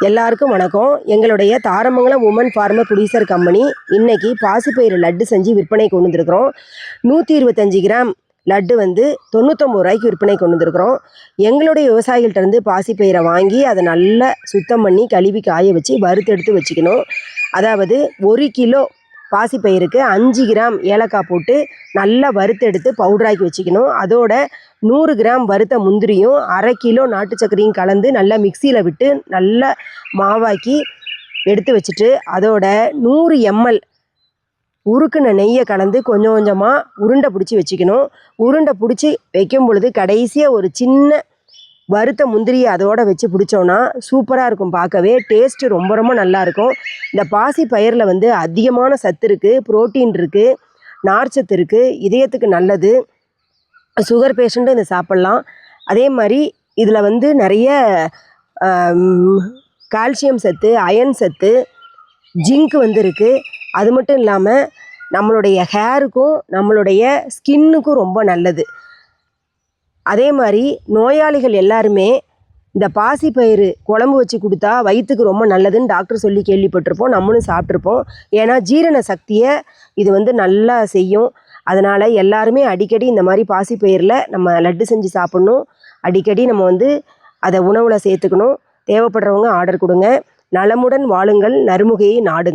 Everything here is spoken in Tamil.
எல்லாருக்கும் வணக்கம். எங்களுடைய Tharamangalam woman farmer producer company இன்னைக்கு பாசிப்பயிறு லட்டு செஞ்சு விற்பனை கொண்டு வந்திருக்கிறோம். 125 கிராம் லட்டு வந்து 99 ரூபாய்க்கு விற்பனை கொண்டு வந்திருக்கிறோம். எங்களுடைய விவசாயிகள்கிட்ட இருந்து பாசிப்பயிரை வாங்கி அதை நல்லா சுத்தம் பண்ணி கழுவி காய வச்சு வறுத்தெடுத்து வச்சுக்கணும். அதாவது 1 கிலோ பாசிப்பயிருக்கு 5 கிராம் ஏலக்காய் போட்டு நல்லா வறுத்தெடுத்து பவுடராக்கி வச்சுக்கணும். அதோட 100 கிராம் வறுத்த முந்திரியும் 1/2 கிலோ நாட்டு சர்க்கரையும் கலந்து நல்லா மிக்சியில் விட்டு நல்லா மாவாக்கி எடுத்து வச்சுட்டு அதோட 100 ml உருக்குன நெய்யை கலந்து கொஞ்சம் கொஞ்சமாக உருண்டை பிடிச்சி வச்சுக்கணும். உருண்டை பிடிச்சி வைக்கும் பொழுது கடைசியாக ஒரு சின்ன வறுத்த முந்திரியை அதோடு வச்சு பிடிச்சோன்னா சூப்பராக இருக்கும். பார்க்கவே டேஸ்ட்டு ரொம்ப ரொம்ப நல்லாயிருக்கும். இந்த பாசி பயிரில் வந்து அதிகமான சத்து இருக்குது, புரோட்டீன் இருக்குது, நார்ச்சத்து இருக்குது, இதயத்துக்கு நல்லது. சுகர் பேஷண்ட்டும் இதை சாப்பிட்லாம். அதே மாதிரி இதில் வந்து நிறைய கால்சியம் சத்து, அயன் சத்து, ஜிங்க் வந்து இருக்குது. அது மட்டும் இல்லாமல் நம்மளுடைய ஹேருக்கும் நம்மளுடைய ஸ்கின்னுக்கும் ரொம்ப நல்லது. அதே மாதிரி நோயாளிகள் எல்லாருமே இந்த பாசிப்பயிறு குழம்பு வச்சு கொடுத்தா வயிற்றுக்கு ரொம்ப நல்லதுன்னு டாக்டர் சொல்லி கேள்விப்பட்டிருப்போம், நம்மளும் சாப்பிட்ருப்போம். ஏன்னா ஜீரண சக்தியை இது வந்து நல்லா செய்யும். அதனால் எல்லாருமே அடிக்கடி இந்த மாதிரி பாசிப்பயிரில் நம்ம லட்டு செஞ்சு சாப்பிட்ணும். அடிக்கடி நம்ம வந்து அதை உணவில் சேர்த்துக்கணும். தேவைப்படுறவங்க ஆர்டர் கொடுங்க. நலமுடன் வாழுங்கள், நறுமுகையை நாடுங்கள்.